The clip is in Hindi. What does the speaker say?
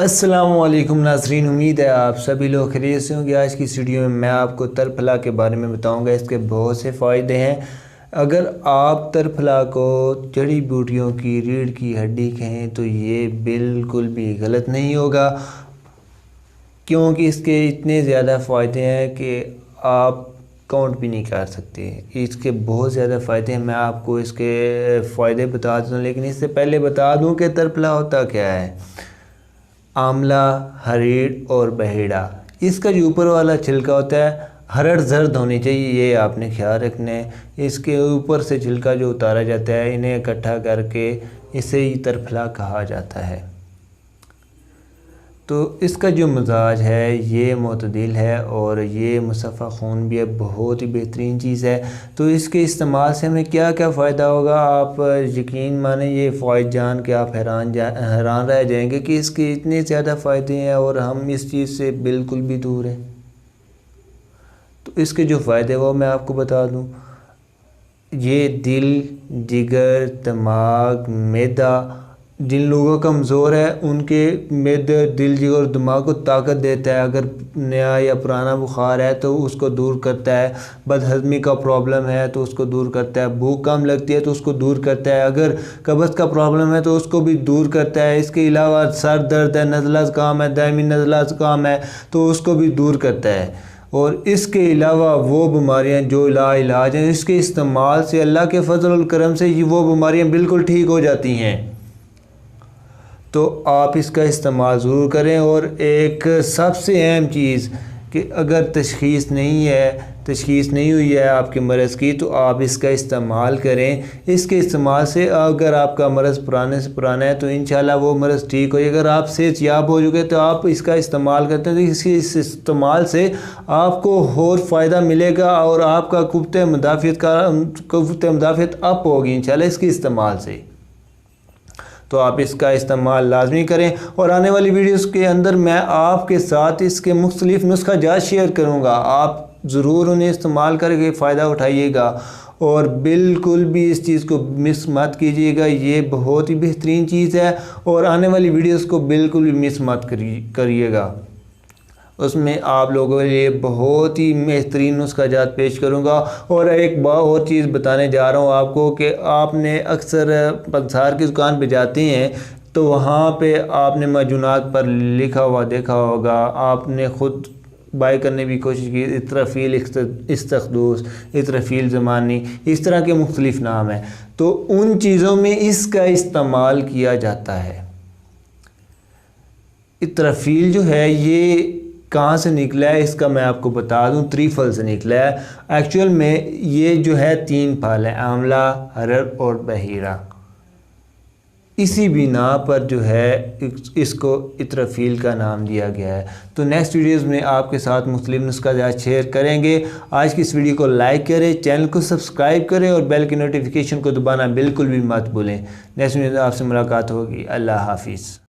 अस्सलामुअलैकुम नाज़रीन, उम्मीद है आप सभी लोग खैरियत से होंगे। आज की इस वीडियो में मैं आपको तरफला के बारे में बताऊंगा। इसके बहुत से फ़ायदे हैं। अगर आप तरफला को जड़ी बूटियों की रीढ़ की हड्डी कहें तो ये बिल्कुल भी गलत नहीं होगा, क्योंकि इसके इतने ज़्यादा फ़ायदे हैं कि आप काउंट भी नहीं कर सकते। इसके बहुत ज़्यादा फ़ायदे हैं। मैं आपको इसके फ़ायदे बता दूँ, लेकिन इससे पहले बता दूँ कि तरफला होता क्या है। आंवला, हरीड़ और बहेड़ा, इसका जो ऊपर वाला छिलका होता है हरड़ जर्द होनी चाहिए, ये आपने ख्याल रखना है। इसके ऊपर से छिलका जो उतारा जाता है, इन्हें इकट्ठा करके इसे ही तरफला कहा जाता है। तो इसका जो मिजाज है ये मतदिल है और ये मुसफ़ा खून भी है, बहुत ही बेहतरीन चीज़ है। तो इसके इस्तेमाल से हमें क्या क्या फ़ायदा होगा, आप यकीन माने ये फ़ायदे जान के आप हैरान रह जाएंगे कि इसके इतने ज़्यादा फ़ायदे हैं और हम इस चीज़ से बिल्कुल भी दूर हैं। तो इसके जो फ़ायदे वो मैं आपको बता दूँ। ये दिल, जिगर, दिमाग, मैदा, जिन लोगों का कमज़ोर है उनके मैदे, दिल, जिगर और दिमाग को ताकत देता है। अगर नया या पुराना बुखार है तो उसको दूर करता है। बदहज़मी का प्रॉब्लम है तो उसको दूर करता है। भूख कम लगती है तो उसको दूर करता है। अगर कब्ज़ का प्रॉब्लम है तो उसको भी दूर करता है। इसके अलावा सर दर्द है, नज़ला ज़ुकाम है, दायमी नज़ला ज़ुकाम है तो उसको भी दूर करता है। और इसके अलावा वो बीमारियां जो लाइलाज हैं, इसके इस्तेमाल से अल्लाह के फजल और करम से वो बीमारियां बिल्कुल ठीक हो जाती हैं। तो आप इसका इस्तेमाल ज़रूर करें। और एक सबसे अहम चीज़ कि अगर तशख़ीस नहीं हुई है आपके मर्ज़ की, तो आप इसका इस्तेमाल करें। इसके इस्तेमाल से अगर आपका मर्ज़ पुराने से पुराना है तो इंशाल्लाह वो मर्ज़ ठीक हो जाएगा। अगर आप सेहतयाब हो चुके तो आप इसका इस्तेमाल करते हैं तो इस इस्तेमाल से आपको और फ़ायदा मिलेगा और आपका कुव्वत मुदाफ़ियत अप होगी इंशाल्लाह इसके इस्तेमाल से। तो आप इसका इस्तेमाल लाजमी करें। और आने वाली वीडियोस के अंदर मैं आपके साथ इसके मुख्तलिफ़ नुस्खा जात शेयर करूँगा। आप ज़रूर उन्हें इस्तेमाल करके फ़ायदा उठाइएगा और बिल्कुल भी इस चीज़ को मिस मत कीजिएगा। ये बहुत ही बेहतरीन चीज़ है और आने वाली वीडियोस को बिल्कुल भी मिस मत करिएगा। उसमें आप लोगों के लिए बहुत ही बेहतरीन नुस्खा जात पेश करूँगा। और एक बात और चीज़ बताने जा रहा हूँ आपको कि आपने अक्सर पंसार की दुकान पे जाते हैं तो वहाँ पे आपने मजूनात पर लिखा हुआ देखा होगा, आपने ख़ुद बाय करने की कोशिश की, इत्रफ़ील इस्तखदूस, इत्रफ़ील ज़मानी, इस तरह के मुख्तलिफ़ नाम हैं। तो उन चीज़ों में इसका इस्तेमाल किया जाता है। इत्रफ़ील जो है ये कहाँ से निकला है इसका मैं आपको बता दूं, त्रिफल से निकला है। एक्चुअल में ये जो है 3 फल है, आंवला, हरड़ और बहेड़ा। इसी बिना पर जो है इसको इत्रफ़ील का नाम दिया गया है। तो नेक्स्ट वीडियोज़ में आपके साथ मुख्तलिफ़ नुस्खा शेयर करेंगे। आज की इस वीडियो को लाइक करें, चैनल को सब्सक्राइब करें और बेल की नोटिफिकेशन को दबाना बिल्कुल भी मत भूलें। नेक्स्ट वीडियो में आपसे मुलाकात होगी। अल्लाह हाफिज़।